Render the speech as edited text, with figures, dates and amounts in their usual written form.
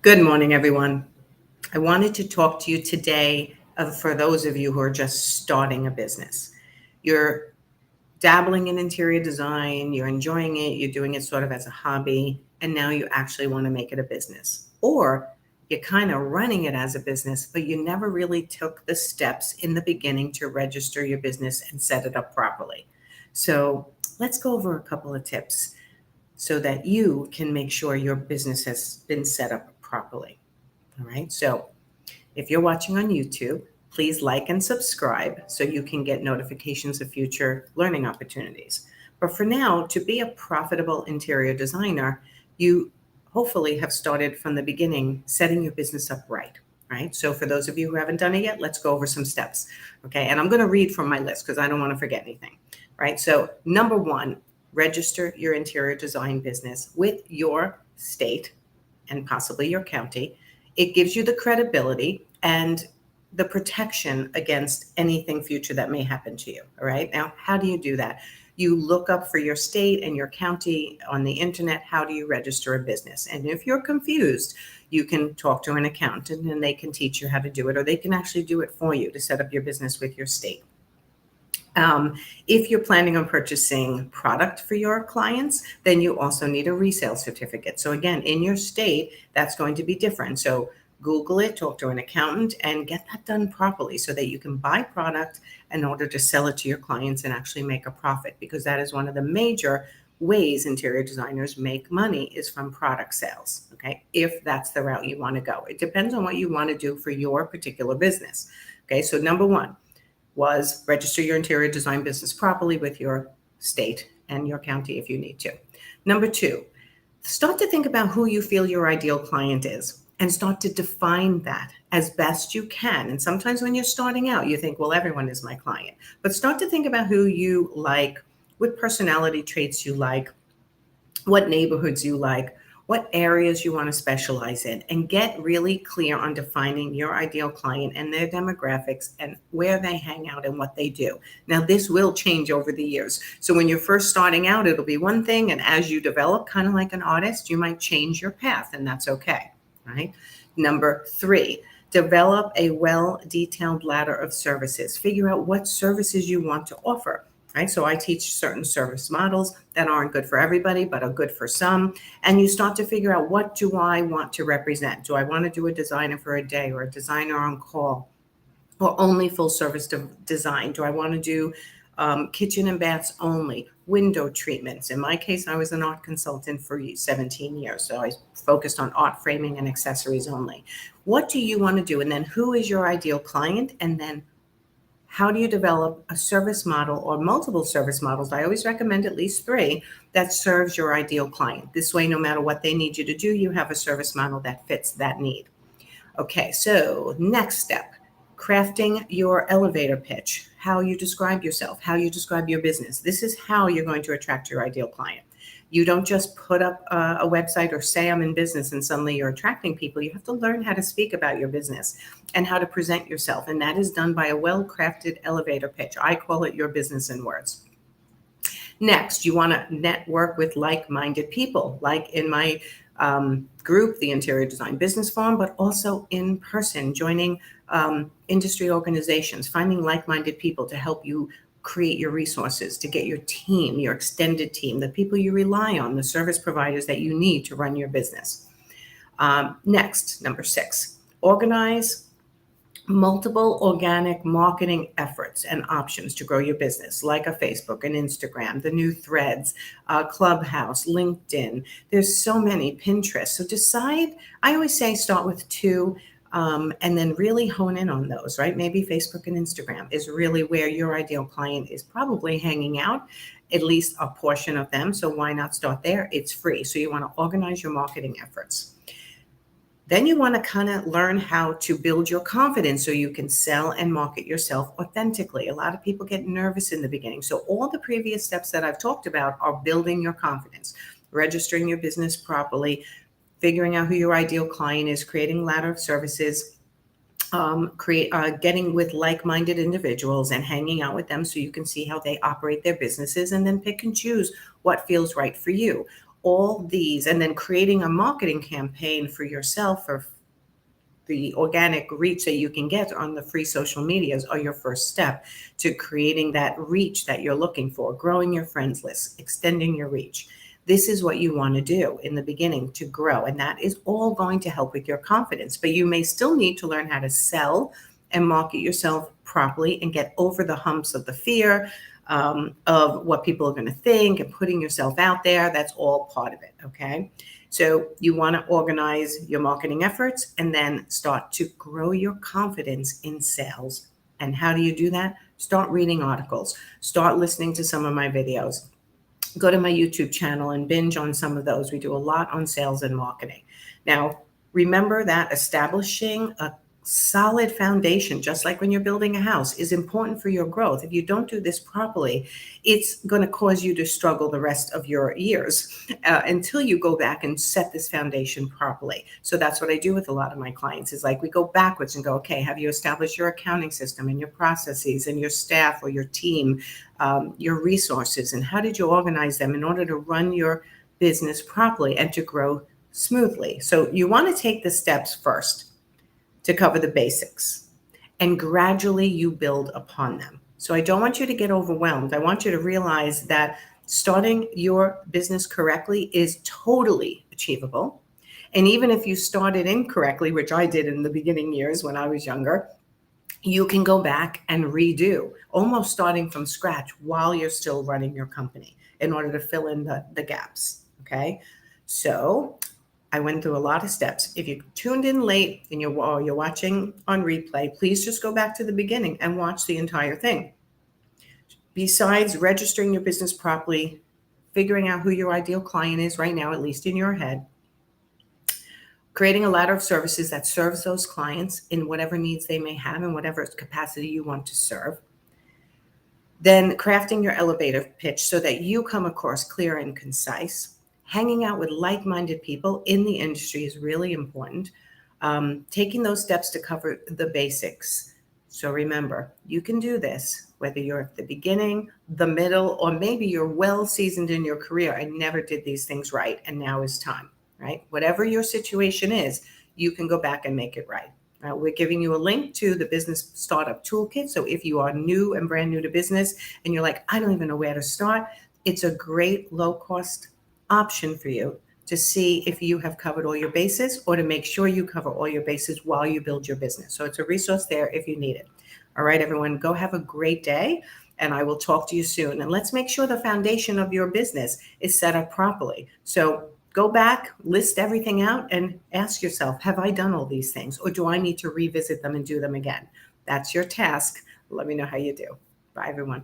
Good morning, everyone. I wanted to talk to you today for those of you who are just starting a business. You're dabbling in interior design, you're enjoying it, you're doing it sort of as a hobby, and now you actually want to make it a business. Or you're kind of running it as a business, but you never really took the steps in the beginning to register your business and set it up properly. So let's go over a couple of tips so that you can make sure your business has been set up properly. All right. So if you're watching on YouTube, please like and subscribe so you can get notifications of future learning opportunities. But for now, to be a profitable interior designer, you hopefully have started from the beginning, setting your business up right. Right. So for those of you who haven't done it yet, let's go over some steps. Okay. And I'm going to read from my list because I don't want to forget anything. Right. So number one, register your interior design business with your state and possibly your county. It gives you the credibility and the protection against anything future that may happen to you. All right. Now, how do you do that? You look up for your state and your county on the internet. How do you register a business? And if you're confused, you can talk to an accountant and they can teach you how to do it, or they can actually do it for you to set up your business with your state. Um, if you're planning on purchasing product for your clients, then you also need a resale certificate. So again, in your state, that's going to be different. So Google it, talk to an accountant, and get that done properly so that you can buy product in order to sell it to your clients and actually make a profit, because that is one of the major ways interior designers make money is from product sales. Okay. If that's the route you want to go, it depends on what you want to do for your particular business. Okay. So number one was register your interior design business properly with your state and your county if you need to. Number two, start to think about who you feel your ideal client is and start to define that as best you can. And sometimes when you're starting out, you think, well, everyone is my client. But start to think about who you like, what personality traits you like, what neighborhoods you like, what areas you want to specialize in, and get really clear on defining your ideal client and their demographics and where they hang out and what they do. Now, this will change over the years. So when you're first starting out, it'll be one thing. And as you develop, kind of like an artist, you might change your path, and that's okay. Right? Number three, develop a well-detailed ladder of services. Figure out what services you want to offer. Right? So I teach certain service models that aren't good for everybody, but are good for some. And you start to figure out, what do I want to represent? Do I want to do a designer for a day or a designer on call or only full service design? Do I want to do kitchen and baths only, window treatments? In my case, I was an art consultant for 17 years. So I focused on art framing and accessories only. What do you want to do? And then who is your ideal client? And then how do you develop a service model or multiple service models? I always recommend at least three that serves your ideal client. This way, no matter what they need you to do, you have a service model that fits that need. Okay, so next step, crafting your elevator pitch, how you describe yourself, how you describe your business. This is how you're going to attract your ideal client. You don't just put up a website or say I'm in business and suddenly you're attracting people. You have to learn how to speak about your business and how to present yourself. And that is done by a well-crafted elevator pitch. I call it your business in words. Next, you want to network with like-minded people, like in my group, the Interior Design Business Forum, but also in person, joining industry organizations, finding like-minded people to help you create your resources, to get your team, your extended team, the people you rely on, the service providers that you need to run your business. Next, number 6, organize multiple organic marketing efforts and options to grow your business, like a Facebook and Instagram, the new Threads, Clubhouse, LinkedIn. There's so many, Pinterest. So decide, I always say start with 2 and then really hone in on those, right? Maybe Facebook and Instagram is really where your ideal client is probably hanging out, at least a portion of them. So why not start there? It's free. So you want to organize your marketing efforts. Then you want to kind of learn how to build your confidence so you can sell and market yourself authentically. A lot of people get nervous in the beginning. So all the previous steps that I've talked about are building your confidence, registering your business properly, figuring out who your ideal client is, creating a ladder of services, getting with like-minded individuals and hanging out with them so you can see how they operate their businesses, and then pick and choose what feels right for you. all these, and then creating a marketing campaign for yourself or the organic reach that you can get on the free social medias are your first step to creating that reach that you're looking for, growing your friends list, extending your reach. This is what you want to do in the beginning to grow, and that is all going to help with your confidence. But you may still need to learn how to sell and market yourself properly and get over the humps of the fear of what people are going to think and putting yourself out there. That's all part of it, okay? So you want to organize your marketing efforts and then start to grow your confidence in sales. And how do you do that? Start reading articles, start listening to some of my videos, go to my YouTube channel and binge on some of those. We do a lot on sales and marketing. Now, remember that establishing a solid foundation, just like when you're building a house, is important for your growth. If you don't do this properly, it's going to cause you to struggle the rest of your years until you go back and set this foundation properly. So that's what I do with a lot of my clients is like we go backwards and go, okay, have you established your accounting system and your processes and your staff or your team, your resources, and how did you organize them in order to run your business properly and to grow smoothly? So you want to take the steps first to cover the basics, and gradually you build upon them. So I don't want you to get overwhelmed. I want you to realize that starting your business correctly is totally achievable. And even if you started incorrectly, which I did in the beginning years when I was younger, you can go back and redo, almost starting from scratch while you're still running your company in order to fill in the gaps, okay? So I went through a lot of steps. If you tuned in late and you're watching on replay, please just go back to the beginning and watch the entire thing. Besides registering your business properly, figuring out who your ideal client is right now, at least in your head, creating a ladder of services that serves those clients in whatever needs they may have and whatever capacity you want to serve, then crafting your elevator pitch so that you come across clear and concise. Hanging out with like-minded people in the industry is really important. Taking those steps to cover the basics. So remember, you can do this, whether you're at the beginning, the middle, or maybe you're well seasoned in your career and never did these things right, and now is time, right? Whatever your situation is, you can go back and make it right. We're giving you a link to the Business Startup Toolkit. So if you are new and brand new to business and you're like, I don't even know where to start, it's a great low-cost option for you to see if you have covered all your bases or to make sure you cover all your bases while you build your business. So it's a resource there if you need it. All right, everyone, go have a great day, and I will talk to you soon. And let's make sure the foundation of your business is set up properly. So go back, list everything out, and ask yourself, have I done all these things, or do I need to revisit them and do them again? That's your task. Let me know how you do. Bye, everyone.